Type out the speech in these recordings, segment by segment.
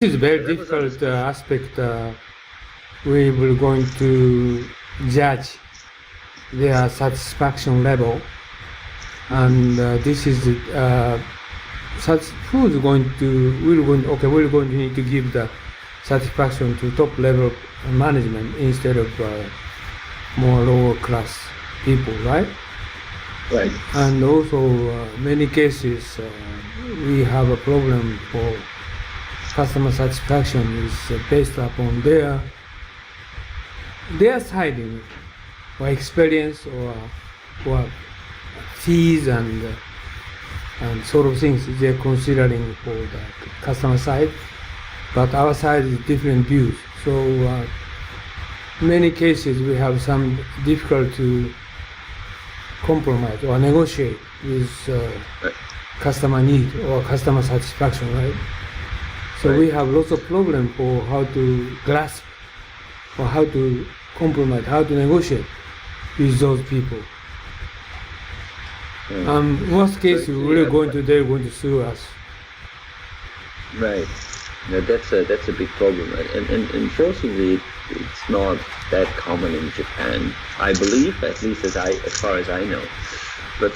It's a very difficult aspect. We were going to judge their satisfaction level, and this is who's going to we're going to need to give the satisfaction to top level management instead of more lower class people, right? Right. And also many cases we have a problem for customer satisfaction is based upon their side or experience or fees and sort of things they're considering for the customer side, but our side is different views. So many cases we have some difficult to compromise or negotiate with customer need or customer satisfaction, right? So we have lots of problem for how to grasp or how to compromise, how to negotiate with those people. Worst case, they're going to sue us. Right. Now that's a big problem, and unfortunately, it's not that common in Japan. I believe, at least as far as I know. But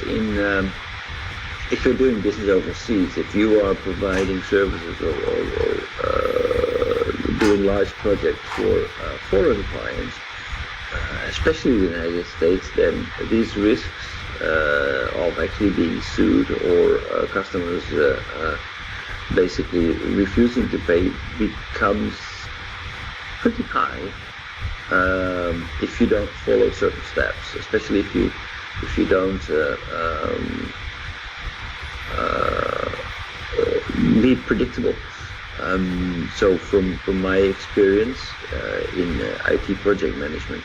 if you're doing business overseas, if you are providing services or doing large projects for foreign clients, especially the United States, then these risks of actually being sued or customers basically refusing to pay becomes pretty high if you don't follow certain steps, especially if you don't be predictable. So from my experience in IT project management,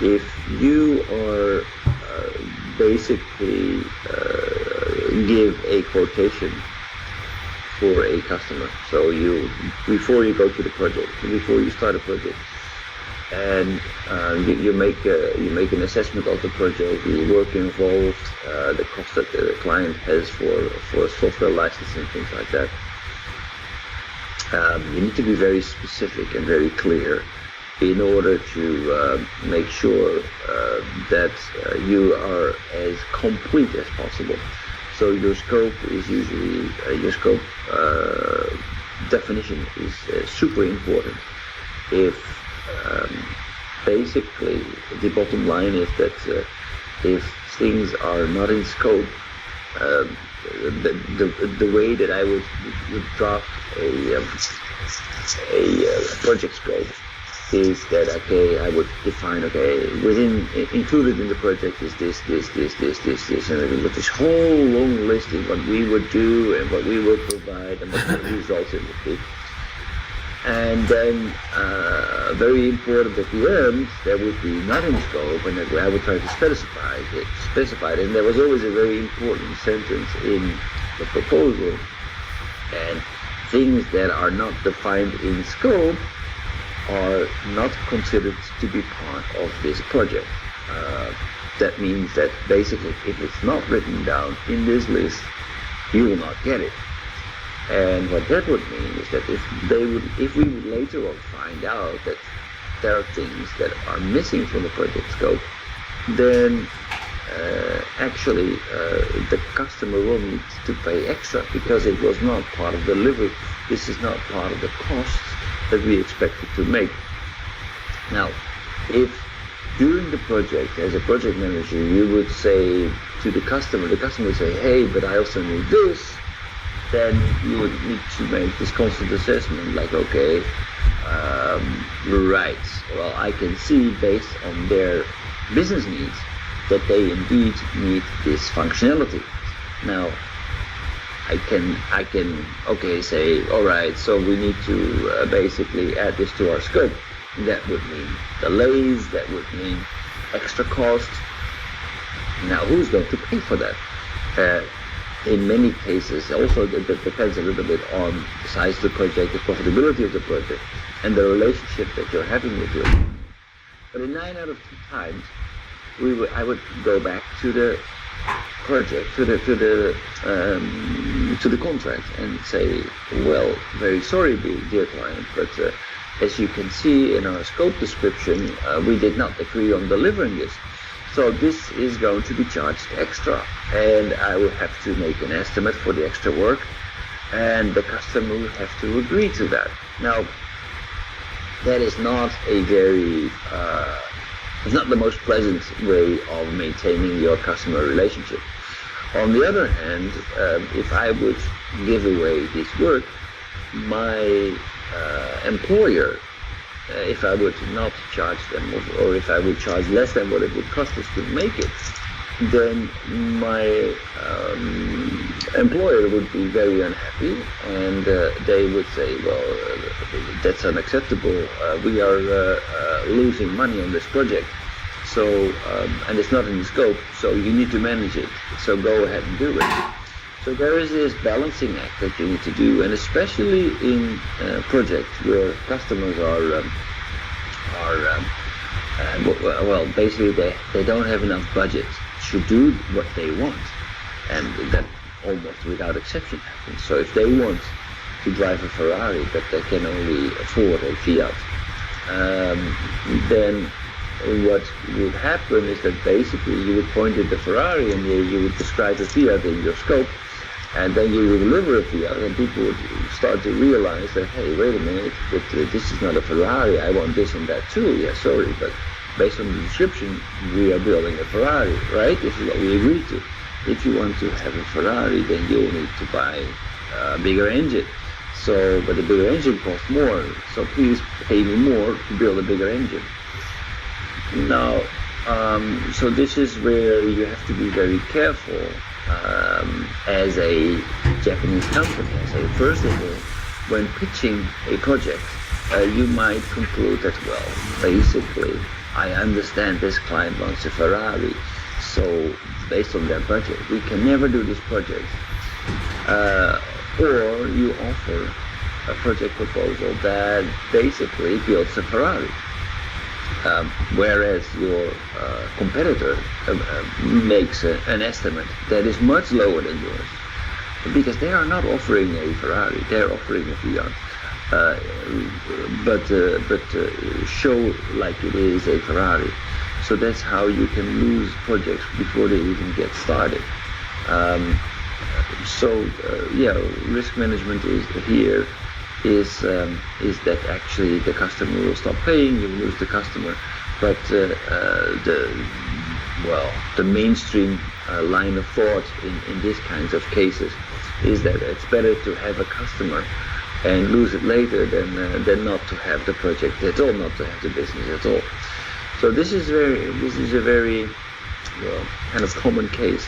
if you are basically give a quotation for a customer, so before you go to the project, before you start a project, and you make an assessment of the project, the work involved, the cost that the client has for software license and things like that. You need to be very specific and very clear in order to make sure that you are as complete as possible. So your scope is usually definition is super important. If basically the bottom line is that if things are not in scope, the way that I would draft a project scope is that I would define included in the project is this, and with this whole long list of what we would do and what we would provide and what the results it would be. And then very important at the end, there would be not in scope, and I would try to specify it. And there was always a very important sentence in the proposal, and things that are not defined in scope are not considered to be part of this project. That means that basically if it's not written down in this list, you will not get it. And what that would mean is that if we would later on find out that there are things that are missing from the project scope, then actually the customer will need to pay extra because it was not part of the delivery. This is not part of the costs that we expected to make. Now, if during the project, as a project manager, you would say to the customer would say, hey, but I also need this, then you would need to make this constant assessment, like, okay, right, well, I can see based on their business needs that they indeed need this functionality. Now, I can say, all right, so we need to basically add this to our scope. That would mean delays, that would mean extra costs. Now, who's going to pay for that? In many cases, also that depends a little bit on the size of the project, the profitability of the project, and the relationship that you're having with your team. But in 9 out of 10 times, I would go back to the project, to the to the contract and say, well, very sorry, dear client, but as you can see in our scope description, we did not agree on delivering this. So this is going to be charged extra, and I will have to make an estimate for the extra work, and the customer will have to agree to that. Now, that is not a very, it's not the most pleasant way of maintaining your customer relationship. On the other hand, if I would give away this work, my employer, if I would not charge them, or if I would charge less than what it would cost us to make it, then my employer would be very unhappy, and they would say, well, that's unacceptable. We are losing money on this project, so and it's not in the scope, so you need to manage it, so go ahead and do it. So there is this balancing act that you need to do, and especially in projects where customers are well, basically they don't have enough budget to do what they want, and that almost without exception happens. So if they want to drive a Ferrari but they can only afford a Fiat, then what would happen is that basically you would point at the Ferrari and you would describe a Fiat in your scope, and then you would deliver a Fiat, and people would start to realize that, hey, wait a minute, but this is not a Ferrari, I want this and that too. Yeah, sorry, but based on the description, we are building a Ferrari, right? This is what we agreed to. If you want to have a Ferrari, then you'll need to buy a bigger engine. So, but the bigger engine costs more, so please pay me more to build a bigger engine. Now, so this is where you have to be very careful as a Japanese company. So first of all, when pitching a project, you might conclude that, well, basically, I understand this client wants a Ferrari, so based on their budget, we can never do this project. Or you offer a project proposal that basically builds a Ferrari. Whereas your competitor makes an estimate that is much lower than yours, because they are not offering a Ferrari, they're offering a Fiat, but show like it is a Ferrari. So that's how you can lose projects before they even get started. Yeah, risk management is that actually the customer will stop paying, you lose the customer, but the mainstream line of thought in these kinds of cases is that it's better to have a customer and lose it later than not to have the project at all, not to have the business at all. So this is a very kind of common case.